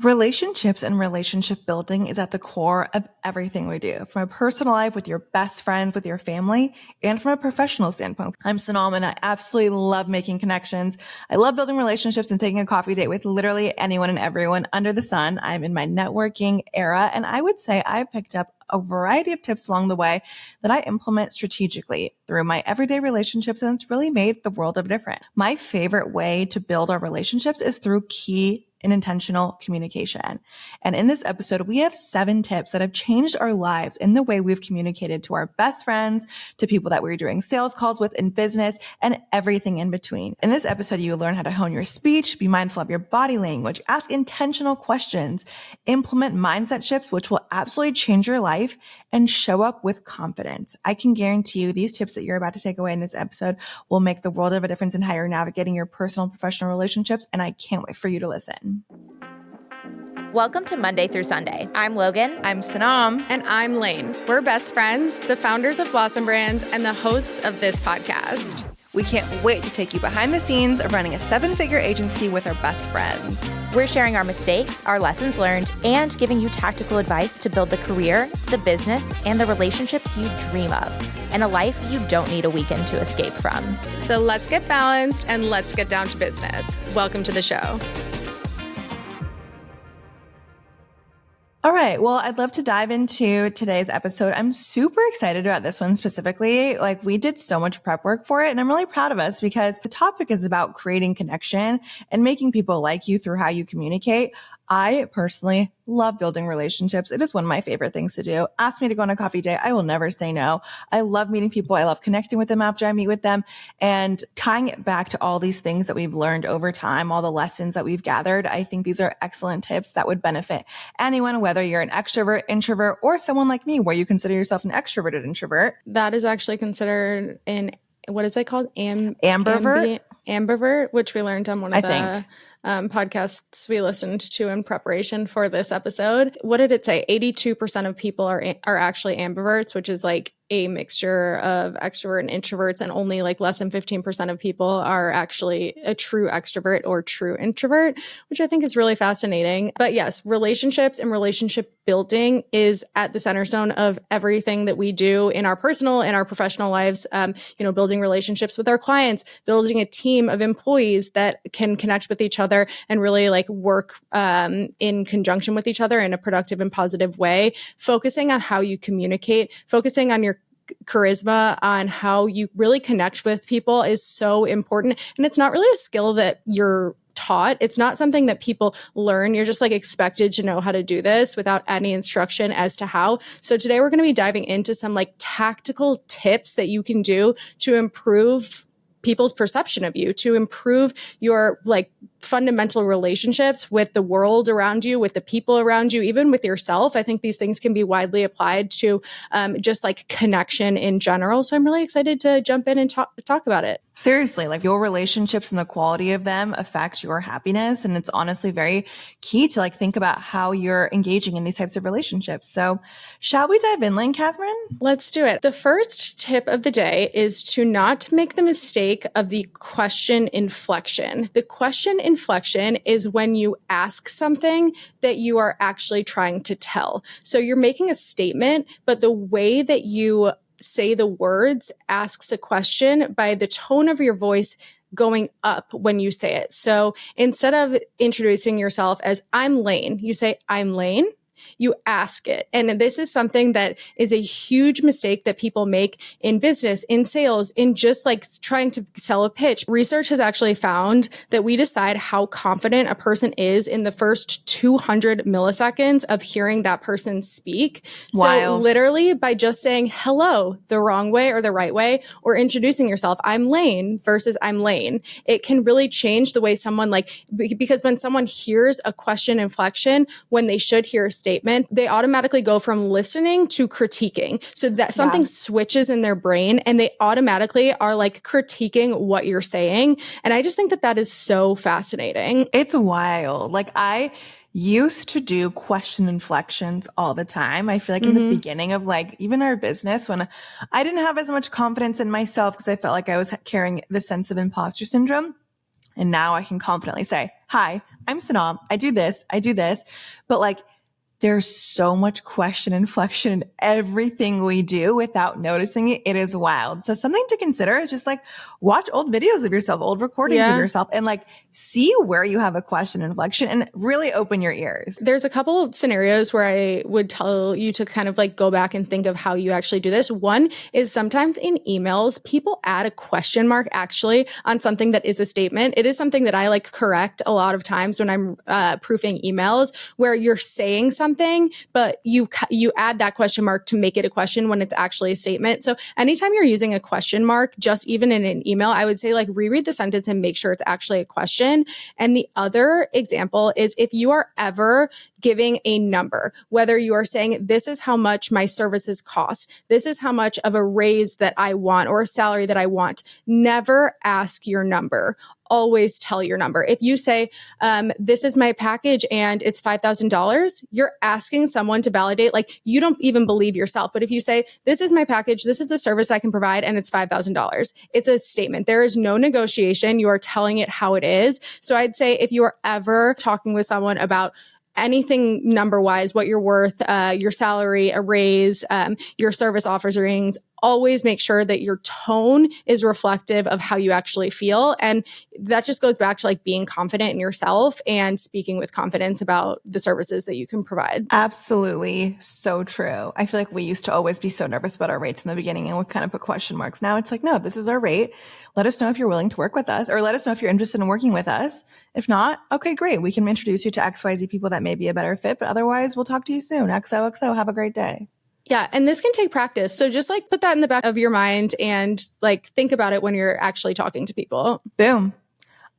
Relationships and relationship building is at the core of everything we do, from a personal life with your best friends, with your family, and from a professional standpoint. I'm Sanam, and I absolutely love making connections. I love building relationships and taking a coffee date with literally anyone and everyone under the sun. I'm in my networking era, and I would say I've picked up a variety of tips along the way that I implement strategically through my everyday relationships, and it's really made the world of difference. My favorite way to build our relationships is through key and intentional communication. And in this episode, we have 7 tips that have changed our lives in the way we've communicated to our best friends, to people that we're doing sales calls with in business, and everything in between. In this episode, you will learn how to hone your speech, be mindful of your body language, ask intentional questions, implement mindset shifts, which will absolutely change your life, and show up with confidence. I can guarantee you these tips that you're about to take away in this episode will make the world of a difference in how you're navigating your personal and professional relationships, and I can't wait for you to listen. Welcome to Monday through Sunday. I'm Logan. I'm Sanam. And I'm Lane. We're best friends, the founders of Blossom Brands, and the hosts of this podcast. We can't wait to take you behind the scenes of running a 7-figure agency with our best friends. We're sharing our mistakes, our lessons learned, and giving you tactical advice to build the career, the business, and the relationships you dream of, and a life you don't need a weekend to escape from. So let's get balanced and let's get down to business. Welcome to the show. All right. Well, I'd love to dive into today's episode. I'm super excited about this one specifically. Like, we did so much prep work for it, and I'm really proud of us because the topic is about creating connection and making people like you through how you communicate. I personally love building relationships. It is one of my favorite things to do. Ask me to go on a coffee date. I will never say no. I love meeting people. I love connecting with them after I meet with them, and tying it back to all these things that we've learned over time, all the lessons that we've gathered. I think these are excellent tips that would benefit anyone, whether you're an extrovert, introvert, or someone like me where you consider yourself an extroverted introvert. That is actually considered what is it called? Ambivert? Ambivert, which we learned on one of the podcasts we listened to in preparation for this episode. What did it say? 82% of people are actually ambiverts, which is like a mixture of extrovert and introverts, and only like less than 15% of people are actually a true extrovert or true introvert, which I think is really fascinating. But yes, relationships and relationship building is at the center stone of everything that we do in our personal and our professional lives. Building relationships with our clients, building a team of employees that can connect with each other and really like work in conjunction with each other in a productive and positive way, focusing on how you communicate, focusing on your charisma, on how you really connect with people is so important. And it's not really a skill that you're taught. It's not something that people learn. You're just like expected to know how to do this without any instruction as to how. So today we're going to be diving into some like tactical tips that you can do to improve people's perception of you, to improve your like fundamental relationships with the world around you, with the people around you, even with yourself. I think these things can be widely applied to just like connection in general. So I'm really excited to jump in and talk about it. Seriously, like your relationships and the quality of them affect your happiness. And it's honestly very key to like think about how you're engaging in these types of relationships. So shall we dive in, Lane, Catherine? Let's do it. The first tip of the day is to not make the mistake of the question inflection. The question inflection is when you ask something that you are actually trying to tell. So you're making a statement, but the way that you say the words asks a question by the tone of your voice going up when you say it. So instead of introducing yourself as I'm Lane, you say I'm Lane. You ask it. And this is something that is a huge mistake that people make in business, in sales, in just like trying to sell a pitch. Research has actually found that we decide how confident a person is in the first 200 milliseconds of hearing that person speak. Wild. So literally by just saying hello the wrong way or the right way, or introducing yourself, I'm Lane versus I'm Lane, it can really change the way someone because when someone hears a question inflection, when they should hear a statement, they automatically go from listening to critiquing. So that something switches in their brain and they automatically are like critiquing what you're saying. And I just think that that is so fascinating. It's wild. Like I used to do question inflections all the time. I feel like in the beginning of like even our business, when I didn't have as much confidence in myself because I felt like I was carrying the sense of imposter syndrome. And now I can confidently say, hi, I'm Sanam. I do this. But like, there's so much question inflection in everything we do without noticing it. It is wild. So something to consider is just like watch old videos of yourself, old recordings of yourself, and like see where you have a question inflection and really open your ears. There's a couple of scenarios where I would tell you to kind of like go back and think of how you actually do this. One is sometimes in emails, people add a question mark actually on something that is a statement. It is something that I like correct a lot of times when I'm proofing emails where you're saying something, but you add that question mark to make it a question when it's actually a statement. So anytime you're using a question mark, just even in an email, I would say like reread the sentence and make sure it's actually a question. And the other example is if you are ever giving a number, whether you are saying, this is how much my services cost, this is how much of a raise that I want or a salary that I want, never ask your number. Always tell your number. If you say, this is my package and it's $5,000, you're asking someone to validate, like you don't even believe yourself. But if you say, this is my package, this is the service I can provide, and it's $5,000, it's a statement. There is no negotiation. You are telling it how it is. So I'd say if you are ever talking with someone about anything number wise, what you're worth, your salary, a raise, your service offerings, always make sure that your tone is reflective of how you actually feel. And that just goes back to like being confident in yourself and speaking with confidence about the services that you can provide. Absolutely. So true. I feel like we used to always be so nervous about our rates in the beginning and would kind of put question marks. Now it's like, no, this is our rate. Let us know if you're willing to work with us, or let us know if you're interested in working with us. If not, okay, great. We can introduce you to XYZ people that may be a better fit, but otherwise we'll talk to you soon. XOXO. Have a great day. Yeah. And this can take practice. So just like put that in the back of your mind and like think about it when you're actually talking to people. Boom.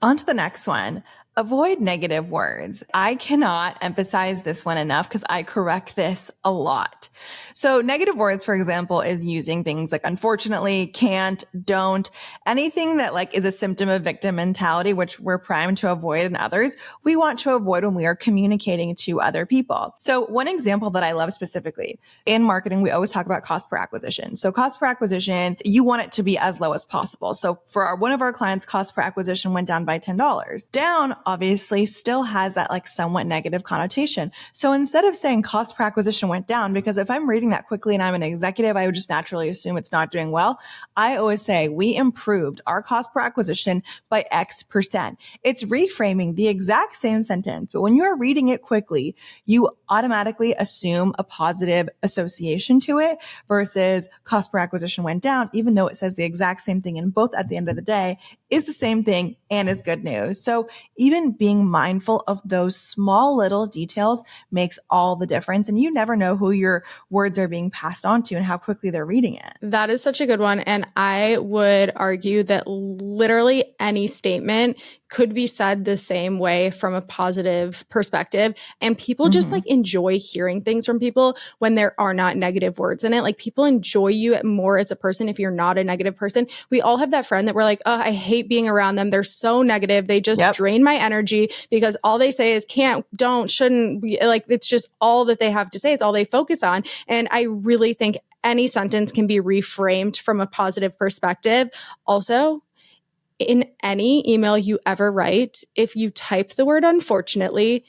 On to the next one. Avoid negative words. I cannot emphasize this one enough because I correct this a lot. So negative words, for example, is using things like unfortunately, can't, don't, anything that like is a symptom of victim mentality, which we're primed to avoid in others, we want to avoid when we are communicating to other people. So one example that I love specifically in marketing, we always talk about cost per acquisition. So cost per acquisition, you want it to be as low as possible. So for one of our clients, cost per acquisition went down by $10. Down obviously still has that like somewhat negative connotation. So instead of saying cost per acquisition went down, because if I'm reading that quickly and I'm an executive, I would just naturally assume it's not doing well. I always say we improved our cost per acquisition by X%. It's reframing the exact same sentence, but when you are reading it quickly, you automatically assume a positive association to it versus cost per acquisition went down, even though it says the exact same thing, and both at the end of the day is the same thing and is good news. So even being mindful of those small little details makes all the difference. And you never know who your words are being passed on to and how quickly they're reading it. That is such a good one. And I would argue that literally any statement could be said the same way from a positive perspective. And people just like enjoy hearing things from people when there are not negative words in it. Like people enjoy you more as a person if you're not a negative person. We all have that friend that we're like, oh, I hate being around them. They're so negative. They just drain my energy because all they say is can't, don't, shouldn't. Like it's just all that they have to say. It's all they focus on. And I really think any sentence can be reframed from a positive perspective. Also, in any email you ever write, if you type the word unfortunately,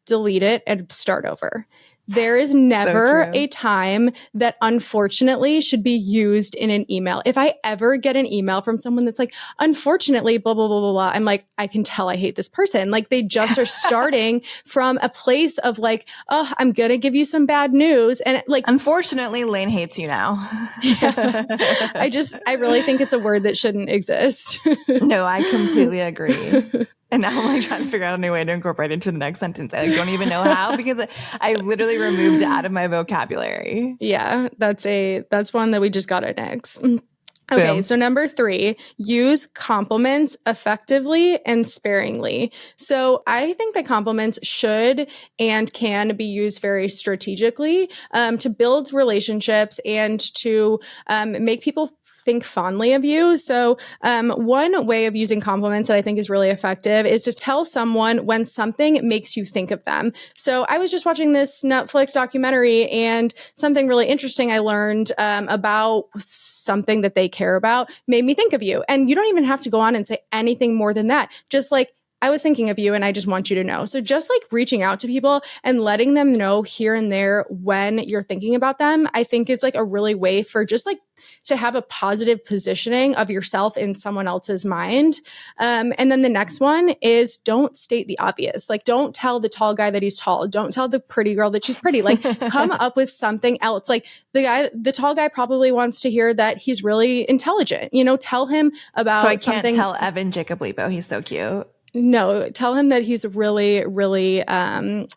delete it and start over. There is never a time that unfortunately should be used in an email. If I ever get an email from someone that's like, unfortunately, blah, blah, blah, blah, blah, I'm like, I can tell I hate this person. Like they just are starting from a place of like, oh, I'm going to give you some bad news. And like, unfortunately, Lane hates you now. I really think it's a word that shouldn't exist. No, I completely agree. And now I'm like trying to figure out a new way to incorporate it into the next sentence. I don't even know how because I literally removed it out of my vocabulary. Yeah, that's one that we just got at next. Okay, Boom. So number 3, use compliments effectively and sparingly. So I think that compliments should and can be used very strategically to build relationships and to make people think fondly of you. So one way of using compliments that I think is really effective is to tell someone when something makes you think of them. So I was just watching this Netflix documentary and something really interesting I learned about something that they care about made me think of you. And you don't even have to go on and say anything more than that. Just like, I was thinking of you and I just want you to know. So just like reaching out to people and letting them know here and there when you're thinking about them, I think is like a really way for just like to have a positive positioning of yourself in someone else's mind. And then the next one is don't state the obvious. Like, don't tell the tall guy that he's tall. Don't tell the pretty girl that she's pretty. Like, come up with something else. Like, the tall guy probably wants to hear that he's really intelligent. You know, tell him about So I can't something. tell Evan Jacob Lipo. He's so cute. No, tell him that he's really, really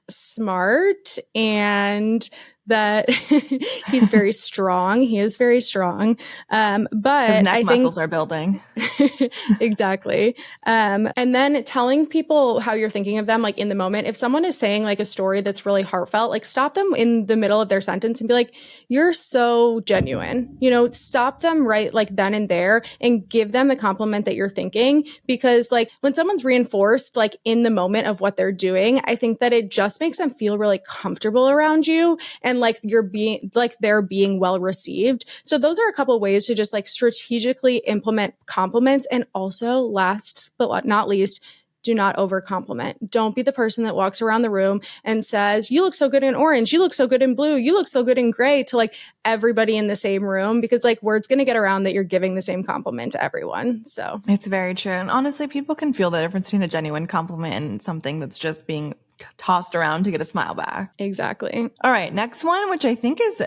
smart and that he's very strong. He is very strong. But his neck muscles are building. Exactly. And then telling people how you're thinking of them, like in the moment. If someone is saying like a story that's really heartfelt, like stop them in the middle of their sentence and be like, you're so genuine. You know, stop them right like then and there and give them the compliment that you're thinking. Because like when someone's reinforced like in the moment of what they're doing, I think that it just makes them feel really comfortable around you and like they're being well received. So those are a couple of ways to just like strategically implement compliments. And also last but not least, do not over compliment. Don't be the person that walks around the room and says, you look so good in orange, you look so good in blue, you look so good in gray to like everybody in the same room, because like word's going to get around that you're giving the same compliment to everyone. So it's very true. And honestly, people can feel the difference between a genuine compliment and something that's just being tossed around to get a smile back. Exactly. All right. Next one, which I think is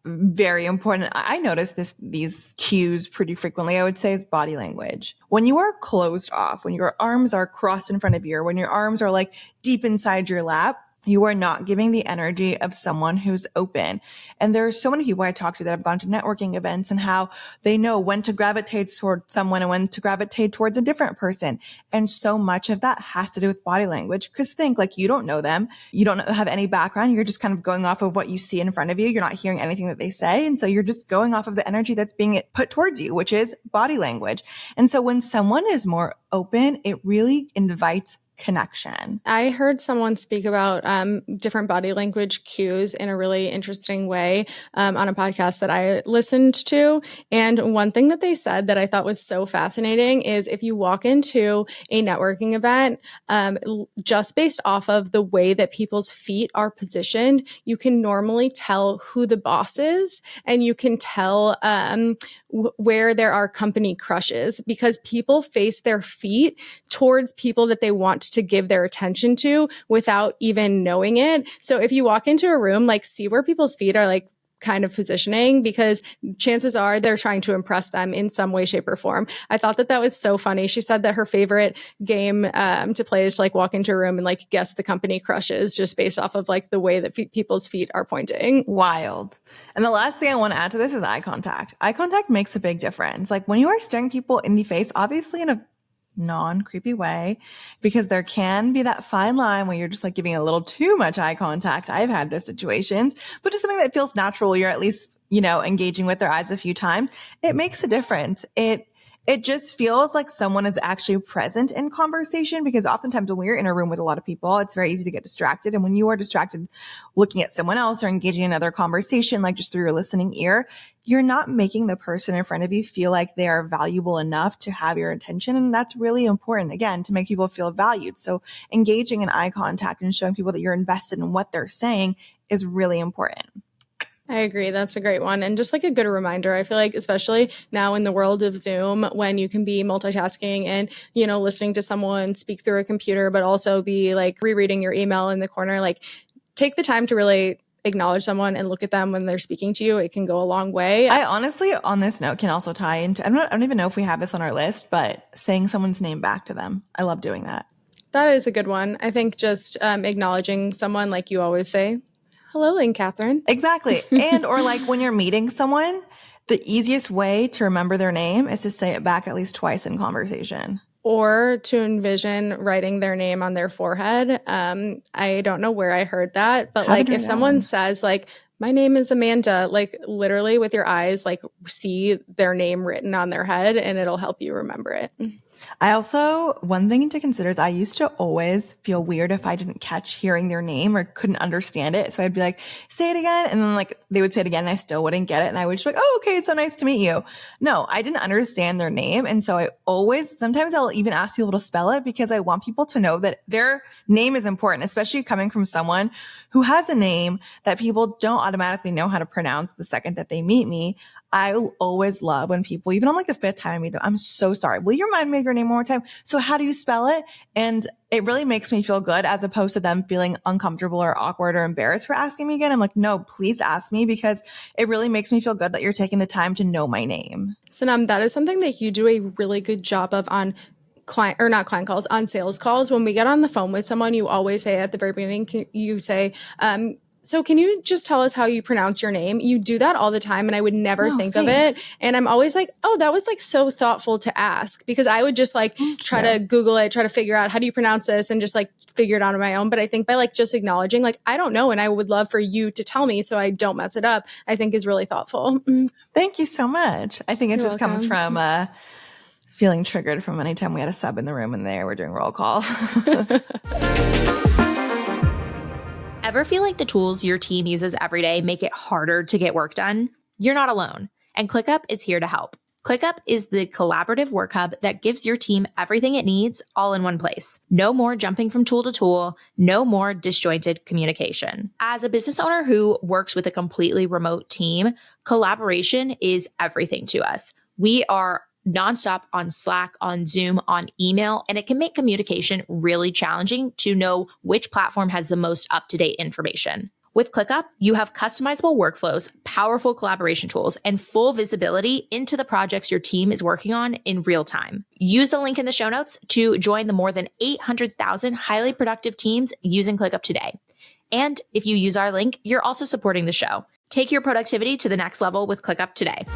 very important. I notice these cues pretty frequently, I would say, is body language. When you are closed off, when your arms are crossed in front of you, or when your arms are like deep inside your lap, you are not giving the energy of someone who's open. And there are so many people I talk to that have gone to networking events and how they know when to gravitate towards someone and when to gravitate towards a different person. And so much of that has to do with body language. Because think, like, you don't know them. You don't have any background. You're just kind of going off of what you see in front of you. You're not hearing anything that they say. And so you're just going off of the energy that's being put towards you, which is body language. And so when someone is more open, it really invites connection. I heard someone speak about different body language cues in a really interesting way on a podcast that I listened to. And one thing that they said that I thought was so fascinating is if you walk into a networking event, just based off of the way that people's feet are positioned, you can normally tell who the boss is, and you can tell where there are company crushes, because people face their feet towards people that they want to give their attention to without even knowing it. So if you walk into a room, like see where people's feet are like kind of positioning, because chances are they're trying to impress them in some way, shape, or form. I thought that that was so funny. She said that her favorite game to play is to like walk into a room and like guess the company crushes just based off of like the way that people's feet are pointing. Wild. And the last thing I want to add to this is eye contact. Eye contact makes a big difference. Like when you are staring people in the face, obviously in a non-creepy way, because there can be that fine line where you're just like giving a little too much eye contact. I've had those situations, but just something that feels natural. You're at least, engaging with their eyes a few times. It makes a difference. It just feels like someone is actually present in conversation, because oftentimes when we're in a room with a lot of people, it's very easy to get distracted. And when you are distracted looking at someone else or engaging in another conversation, like just through your listening ear, you're not making the person in front of you feel like they are valuable enough to have your attention. And that's really important, again, to make people feel valued. So engaging in eye contact and showing people that you're invested in what they're saying is really important. I agree. That's a great one. And just like a good reminder, I feel like, especially now in the world of Zoom, when you can be multitasking and, listening to someone speak through a computer, but also be like rereading your email in the corner, like take the time to really acknowledge someone and look at them when they're speaking to you. It can go a long way. I honestly, on this note, can also tie into, I don't even know if we have this on our list, but saying someone's name back to them. I love doing that. That is a good one. I think just acknowledging someone, like you always say, hello, Lynn Catherine. Exactly. And or like when you're meeting someone, the easiest way to remember their name is to say it back at least twice in conversation. Or to envision writing their name on their forehead. I don't know where I heard that, but like if someone says like My name is Amanda. Like literally with your eyes, like see their name written on their head and it'll help you remember it. I also, one thing to consider is I used to always feel weird if I didn't catch hearing their name or couldn't understand it. So I'd be like, say it again. And then like they would say it again and I still wouldn't get it. And I would just be like, oh, okay, it's so nice to meet you. No, I didn't understand their name. And so sometimes I'll even ask people to spell it because I want people to know that their name is important, especially coming from someone who has a name that people don't automatically know how to pronounce the second that they meet me. I always love when people, even on like the 5th time I meet them, I'm so sorry. Will you remind me of your name one more time? So how do you spell it? And it really makes me feel good as opposed to them feeling uncomfortable or awkward or embarrassed for asking me again. I'm like, no, please ask me because it really makes me feel good that you're taking the time to know my name. Sanam, that is something that you do a really good job of on on sales calls. When we get on the phone with someone, you always say at the very beginning, you say, so can you just tell us how you pronounce your name? You do that all the time and I would never think of it. And I'm always like, oh, that was like so thoughtful to ask because I would just like try to Google it, try to figure out how do you pronounce this and just like figure it out on my own. But I think by like just acknowledging like, I don't know. And I would love for you to tell me so I don't mess it up, I think is really thoughtful. Thank you so much. I think it just comes from feeling triggered from anytime we had a sub in the room and they were doing roll call. Ever feel like the tools your team uses every day make it harder to get work done? You're not alone, and ClickUp is here to help. ClickUp is the collaborative work hub that gives your team everything it needs all in one place. No more jumping from tool to tool, no more disjointed communication. As a business owner who works with a completely remote team, collaboration is everything to us. We are nonstop on Slack, on Zoom, on email, and it can make communication really challenging to know which platform has the most up-to-date information. With ClickUp, you have customizable workflows, powerful collaboration tools, and full visibility into the projects your team is working on in real time. Use the link in the show notes to join the more than 800,000 highly productive teams using ClickUp today. And if you use our link, you're also supporting the show. Take your productivity to the next level with ClickUp today.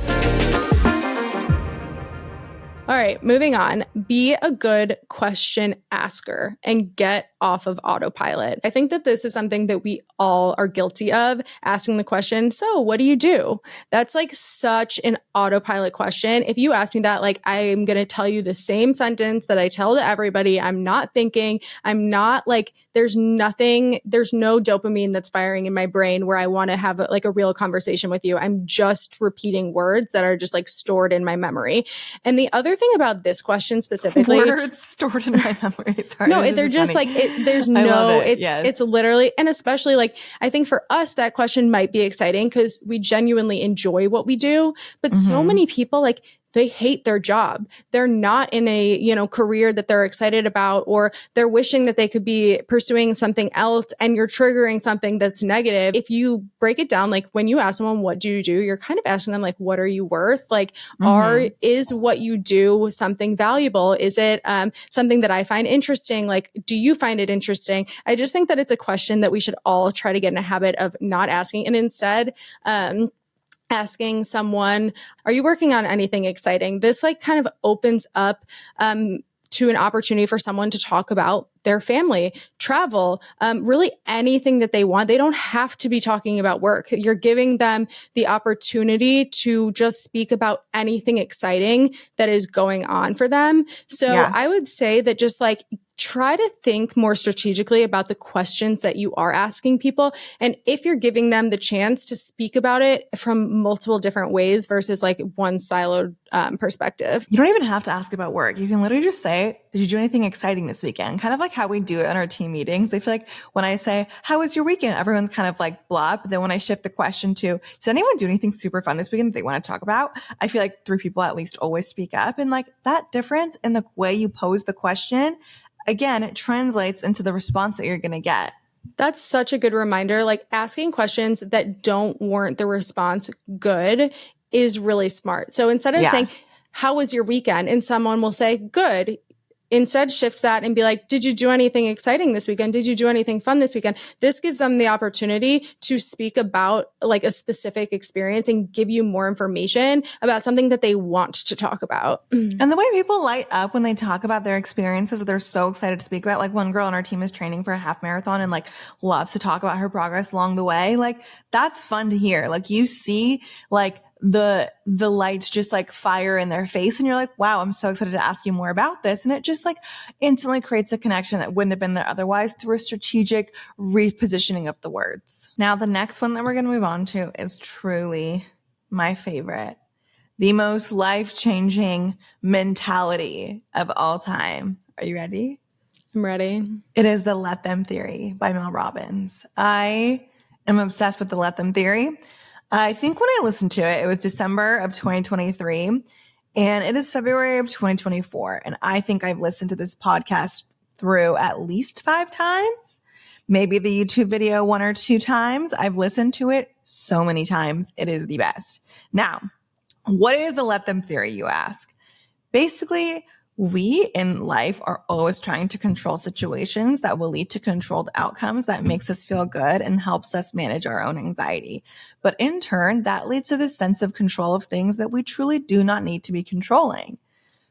All right, moving on. Be a good question asker and get off of autopilot. I think that this is something that we all are guilty of, asking the question, so what do you do? That's like such an autopilot question. If you ask me that, like I'm going to tell you the same sentence that I tell to everybody. I'm not thinking, I'm not like, there's no dopamine that's firing in my brain where I want to have a real conversation with you. I'm just repeating words that are just like stored in my memory. And the other thing about this question specifically, words stored in my memory. Sorry. No, they're just funny. Like, there's no, it's literally, and especially like, I think for us, that question might be exciting because we genuinely enjoy what we do. But so many people like, they hate their job. They're not in a, career that they're excited about, or they're wishing that they could be pursuing something else and you're triggering something that's negative. If you break it down, like when you ask someone, what do you do? You're kind of asking them like, what are you worth? Like, is what you do something valuable? Is it something that I find interesting? Like, do you find it interesting? I just think that it's a question that we should all try to get in a habit of not asking. And instead, asking someone, are you working on anything exciting? This like kind of opens up to an opportunity for someone to talk about their family, travel, really anything that they want. They don't have to be talking about work. You're giving them the opportunity to just speak about anything exciting that is going on for them. So I would say that just like try to think more strategically about the questions that you are asking people. And if you're giving them the chance to speak about it from multiple different ways versus like one siloed perspective. You don't even have to ask about work. You can literally just say, did you do anything exciting this weekend? Kind of like how we do it in our team meetings. I feel like when I say, how was your weekend? Everyone's kind of like blah. But then when I shift the question to, did anyone do anything super fun this weekend that they want to talk about? I feel like 3 people at least always speak up. And like that difference in the way you pose the question, again, it translates into the response that you're going to get. That's such a good reminder. Like asking questions that don't warrant the response good is really smart. So instead of saying, how was your weekend? And someone will say, good. instead shift that and be like, did you do anything exciting this weekend? Did you do anything fun this weekend? This gives them the opportunity to speak about like a specific experience and give you more information about something that they want to talk about. And the way people light up when they talk about their experiences, they're so excited to speak about. Like one girl on our team is training for a half marathon and like loves to talk about her progress along the way. Like that's fun to hear. Like you see like the lights just like fire in their face and you're like, wow, I'm so excited to ask you more about this. And it just like instantly creates a connection that wouldn't have been there otherwise through a strategic repositioning of the words. Now, the next one that we're going to move on to is truly my favorite. The most life-changing mentality of all time. Are you ready? I'm ready. It is the Let Them Theory by Mel Robbins. I am obsessed with the Let Them Theory. I think when I listened to it, it was December of 2023 and it is February of 2024. And I think I've listened to this podcast through at least 5 times, maybe the YouTube video 1 or 2 times. I've listened to it so many times. It is the best. Now, what is the Let Them Theory, you ask? Basically, we in life are always trying to control situations that will lead to controlled outcomes that makes us feel good and helps us manage our own anxiety. But in turn, that leads to this sense of control of things that we truly do not need to be controlling.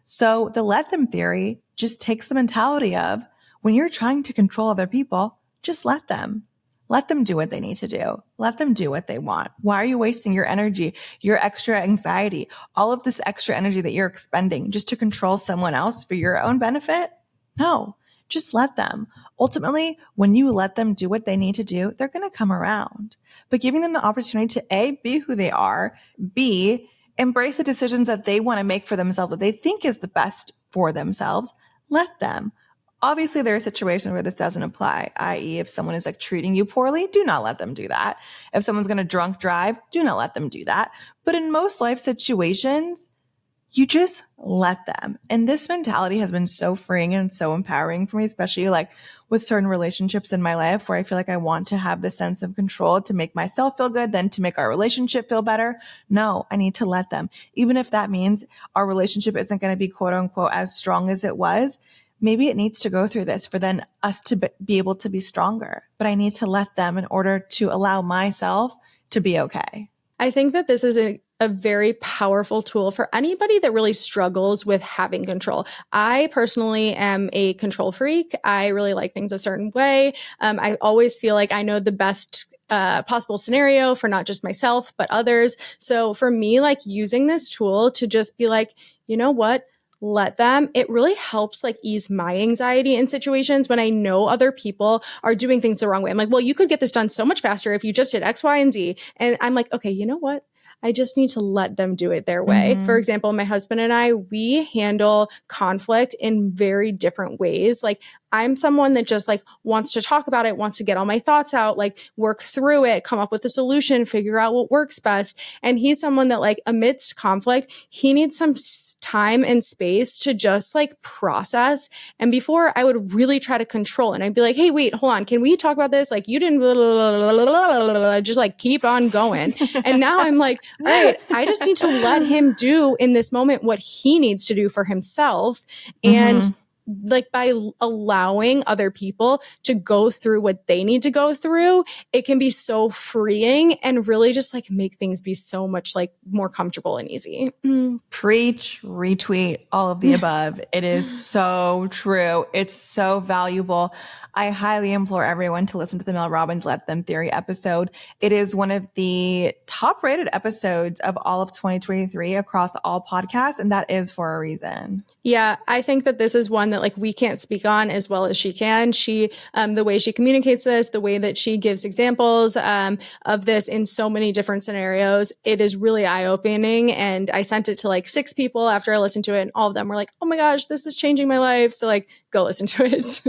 So the Let Them Theory just takes the mentality of when you're trying to control other people, just let them. Let them do what they need to do. Let them do what they want. Why are you wasting your energy, your extra anxiety, all of this extra energy that you're expending just to control someone else for your own benefit? No, just let them. Ultimately, when you let them do what they need to do, they're going to come around. But giving them the opportunity to A, be who they are, B, embrace the decisions that they want to make for themselves, that they think is the best for themselves, let them. Obviously, there are situations where this doesn't apply, i.e. if someone is like treating you poorly, do not let them do that. If someone's going to drunk drive, do not let them do that. But in most life situations, you just let them. And this mentality has been so freeing and so empowering for me, especially like with certain relationships in my life where I feel like I want to have this sense of control to make myself feel good, then to make our relationship feel better. No, I need to let them. Even if that means our relationship isn't going to be quote unquote as strong as it was. Maybe it needs to go through this for then us to be able to be stronger. But I need to let them in order to allow myself to be okay. I think that this is a very powerful tool for anybody that really struggles with having control. I personally am a control freak. I really like things a certain way. I always feel like I know the best possible scenario for not just myself, but others. So for me, like using this tool to just be like, you know what? Let them. It really helps like ease my anxiety in situations when I know other people are doing things the wrong way. I'm like, well, you could get this done so much faster if you just did X, Y, and Z. And I'm like, okay, you know what? I just need to let them do it their way. For example, my husband and I, we handle conflict in very different ways. Like I'm someone that just like wants to talk about it, wants to get all my thoughts out, like work through it, come up with a solution, figure out what works best. And he's someone that like amidst conflict, he needs some time and space to just like process. And before I would really try to control and I'd be like, hey, wait, hold on. Can we talk about this? Like you didn't just like keep on going. And now I'm like, all right, I just need to let him do in this moment what he needs to do for himself. And like by allowing other people to go through what they need to go through, it can be so freeing and really just like make things be so much like more comfortable and easy. Preach, retweet, all of the above. It is so true. It's so valuable. I highly implore everyone to listen to the Mel Robbins Let Them Theory episode. It is one of the top rated episodes of all of 2023 across all podcasts, and that is for a reason. Yeah, I think that this is one that like we can't speak on as well as she can. She, the way she communicates this, the way that she gives examples of this in so many different scenarios, it is really eye-opening. And I sent it to like 6 people after I listened to it, and all of them were like, "Oh my gosh, this is changing my life." So like, go listen to it.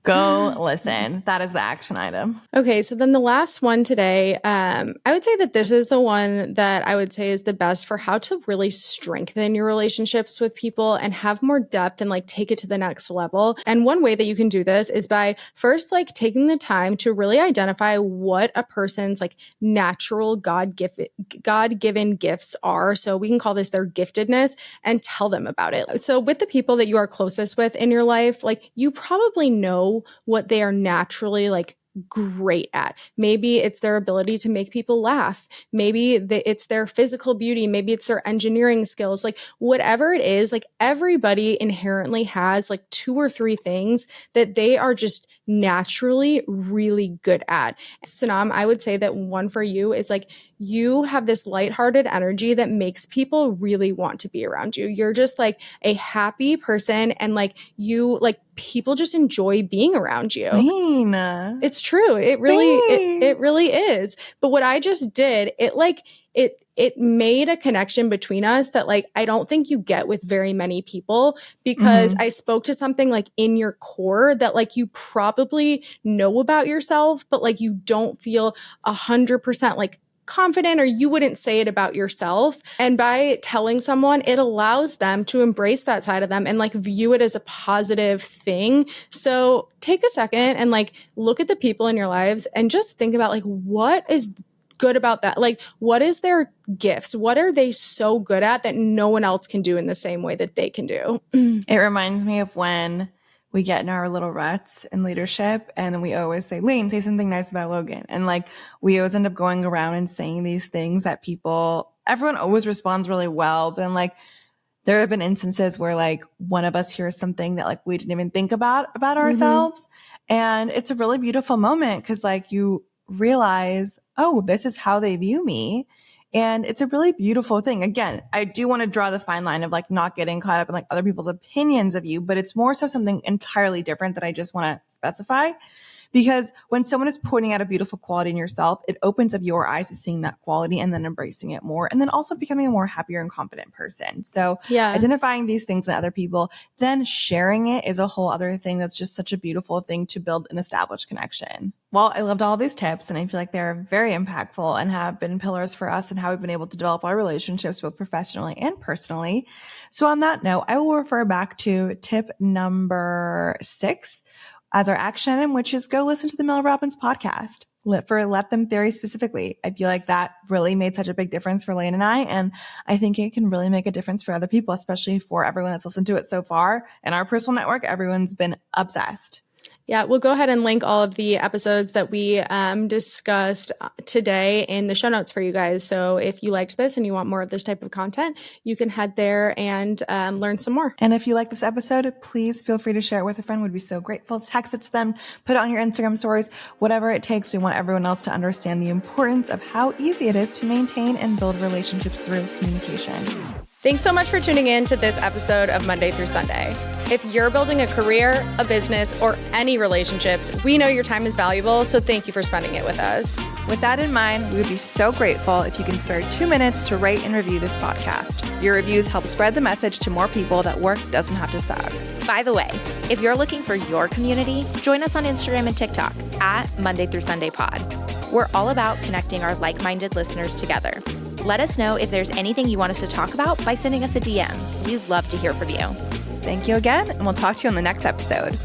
Go listen. That is the action item. Okay, so then the last one today, I would say that this is the one that I would say is the best for how to really strengthen your relationships with people and have more depth and like take it to the next level. And one way that you can do this is by first like taking the time to really identify what a person's like natural God-given gifts are. So we can call this their giftedness, and tell them about it. So with the people that you are closest with in your life, like you probably know what they are naturally like great at. Maybe it's their ability to make people laugh. Maybe it's their physical beauty. Maybe it's their engineering skills. Like whatever it is, like everybody inherently has like 2 or 3 things that they are just naturally really good at. Sanam, I would say that one for you is like you have this lighthearted energy that makes people really want to be around you. You're just like a happy person, and like you like people just enjoy being around you. Lena. It's true. It really is. But what I just did, it made a connection between us that like I don't think you get with very many people, because I spoke to something like in your core that like you probably know about yourself, but like you don't feel 100% like confident, or you wouldn't say it about yourself. And by telling someone, it allows them to embrace that side of them and like view it as a positive thing. So take a second and like look at the people in your lives and just think about like what is good about that. Like what is their gifts? What are they so good at that no one else can do in the same way that they can do? It reminds me of when we get in our little ruts in leadership and we always say, Lane, say something nice about Logan. And like, we always end up going around and saying these things that everyone always responds really well. But then like, there have been instances where like one of us hears something that like we didn't even think about ourselves. And it's a really beautiful moment because like you realize, oh, this is how they view me. And it's a really beautiful thing. Again, I do want to draw the fine line of like not getting caught up in like other people's opinions of you, but it's more so something entirely different that I just want to specify. Because when someone is pointing out a beautiful quality in yourself, it opens up your eyes to seeing that quality and then embracing it more, and then also becoming a more happier and confident person. So identifying these things in other people, then sharing it is a whole other thing that's just such a beautiful thing to build an established connection. Well, I loved all these tips, and I feel like they're very impactful and have been pillars for us and how we've been able to develop our relationships both professionally and personally. So on that note, I will refer back to tip number 6 as our action item, which is go listen to the Mel Robbins podcast for Let Them Theory specifically. I feel like that really made such a big difference for Lane and I, and I think it can really make a difference for other people, especially for everyone that's listened to it so far. In our personal network, everyone's been obsessed. Yeah, we'll go ahead and link all of the episodes that we discussed today in the show notes for you guys. So if you liked this and you want more of this type of content, you can head there and learn some more. And if you like this episode, please feel free to share it with a friend. We'd be so grateful. Text it to them, put it on your Instagram stories, whatever it takes. We want everyone else to understand the importance of how easy it is to maintain and build relationships through communication. Thanks so much for tuning in to this episode of Monday through Sunday. If you're building a career, a business, or any relationships, we know your time is valuable, so thank you for spending it with us. With that in mind, we would be so grateful if you can spare 2 minutes to rate and review this podcast. Your reviews help spread the message to more people that work doesn't have to suck. By the way, if you're looking for your community, join us on Instagram and TikTok at Monday through Sunday Pod. We're all about connecting our like-minded listeners together. Let us know if there's anything you want us to talk about by sending us a DM. We'd love to hear from you. Thank you again, and we'll talk to you on the next episode.